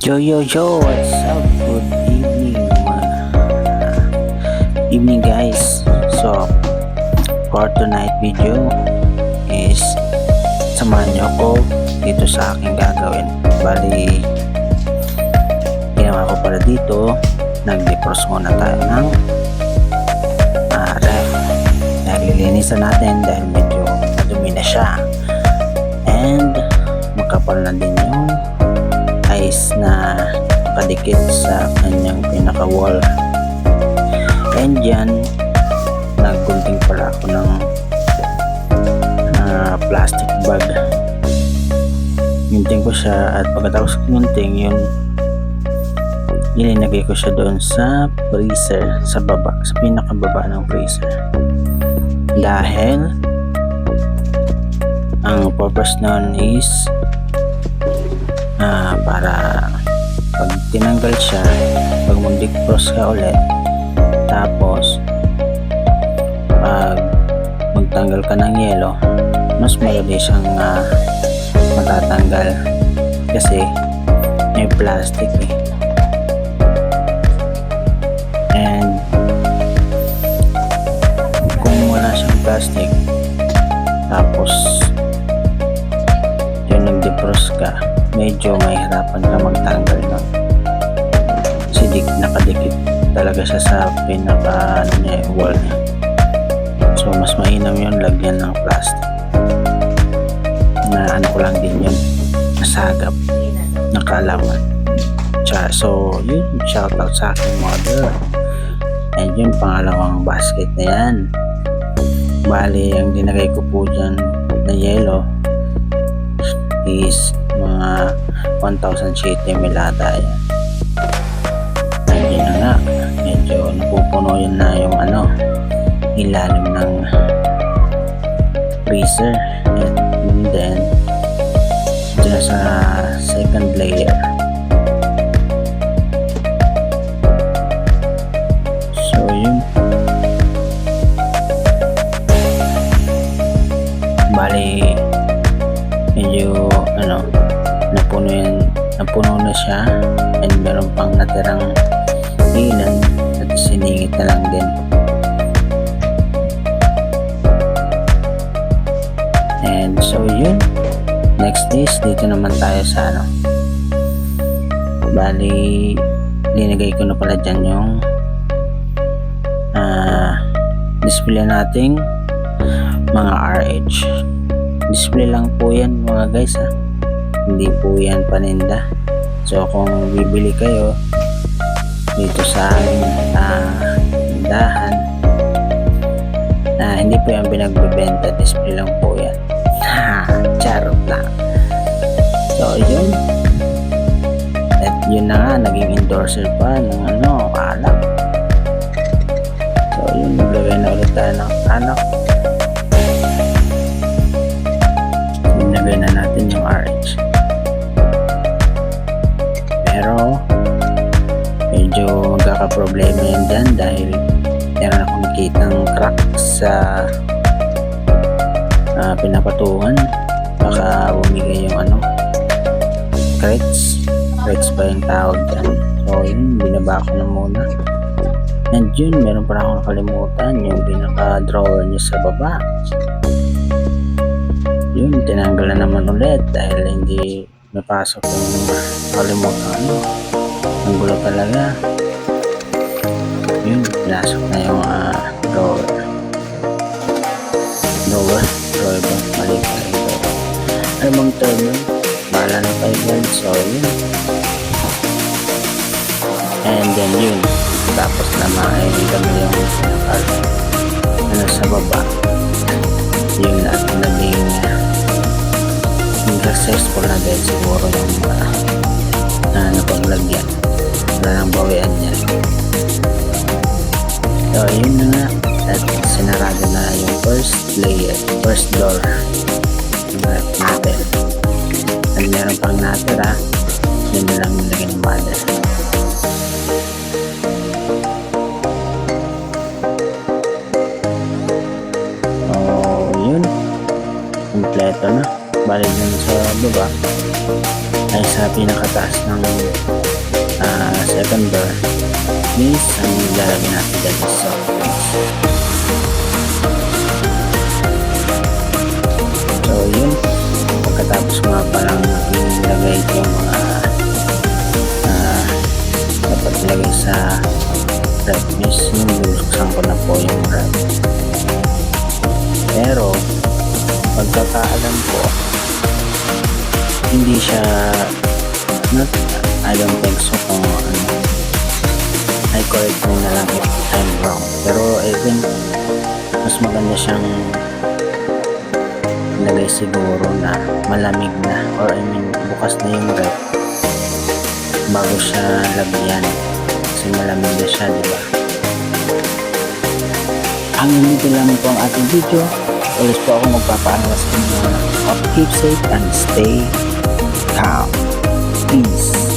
Yo yo yo, what's up? Good evening, evening guys. So for tonight video is samahan nyo ako dito sa aking gagawin. Bali, ginawa ko para dito, nag-defrost muna tayo ng ref. Nalilinisan natin dahil medyo madumi na siya, and makapal na din yung ice na nakadikit sa kanyang pinaka wall. And yan, naggunting pala ako ng plastic bag. Gunting ko siya, at pagkatapos gunting yun, ilinagay ko siya doon sa freezer, sa baba, sa pinakababa ng freezer, dahil ang purpose nun is para pag tinanggal siya, pag mag-defrost ka ulit, tapos pag magtanggal ka ng yelo, mas madali siyang matatanggal kasi may plastic and kung wala siyang plastic tapos yung nag-defrost ka, medyo mahirapan ka magtanggal ng nakadikit talaga siya sa pinaka wall niya. So mas mainam yun lagyan ng plastic na ko lang din yun, nasagap, nakalaman. So yun, shoutout sa aking mother. And yung pangalawang basket na yan, bali ang dinagay ko po dyan na yellow is mga 1,000 sheet ml ata yan. Nandiyan na nga, medyo napupuno yun na yung ilalim ng freezer, and then dyan sa second layer. So yun, bali medyo napuno na siya, and meron pang natirang ilan at siningit na lang din. And so yun, next is dito naman tayo sa bali linagay ko na pala dyan yung display nating mga RH. Display lang po yan mga guys, hindi po yan paninda. So kung bibili kayo dito sa aming tindahan, hindi po yan pinagbebenta, display lang po yan. Charot lang. So yun, at yun na nga, naging endorser pa ng alak. So yun, naglagay na ulit tayo ng nilagay na natin yung RH, pero medyo magkakaproblema yan dyan dahil meron akong nakitang crack sa pinapatungan. Baka bumigay yung crates pa yung tawag dyan. So yun, binaba ko na muna. And yun, meron pa akong nakalimutan, yung pinaka drawer niya sa baba. Yun, tinanggal na naman ulit dahil hindi napasok yung kalimutan. Ang gulo talaga. Yun, pinasok na yung drawer ba? Mali pa rin. Ano bang term yun? Bahala na kayo dyan. So yun, and then yun, tapos na makikita mo yung sa baba. Yun na, naging successful na din siguro yung napaglagyan na ng bawian niya. So yun na nga, at sinarado na yung first door natin, at meron pang natira, yun na lang nilagay ng mother. So yun, kompleto na. Balik dun sa baba ay sa pinakataas ng second door is ang lalagyan natin dyan is soft drinks. So yun, pagkatapos nga palang ilagay yung mga dapat ilagay sa rep is yung luluksan ko na po yung rep. Pero pagkakaalam ko, hindi siya I don't think so kung I correct mo na lang if I'm wrong, pero I think mas maganda siyang ilagay siguro na malamig na, or I mean bukas na yung rep bago siya lagyan kasi malamig na siya, diba? Hanggang dito lang po ang ating video. Ulit po ako magpapaalam sa inyo. Keep safe and stay calm. Peace.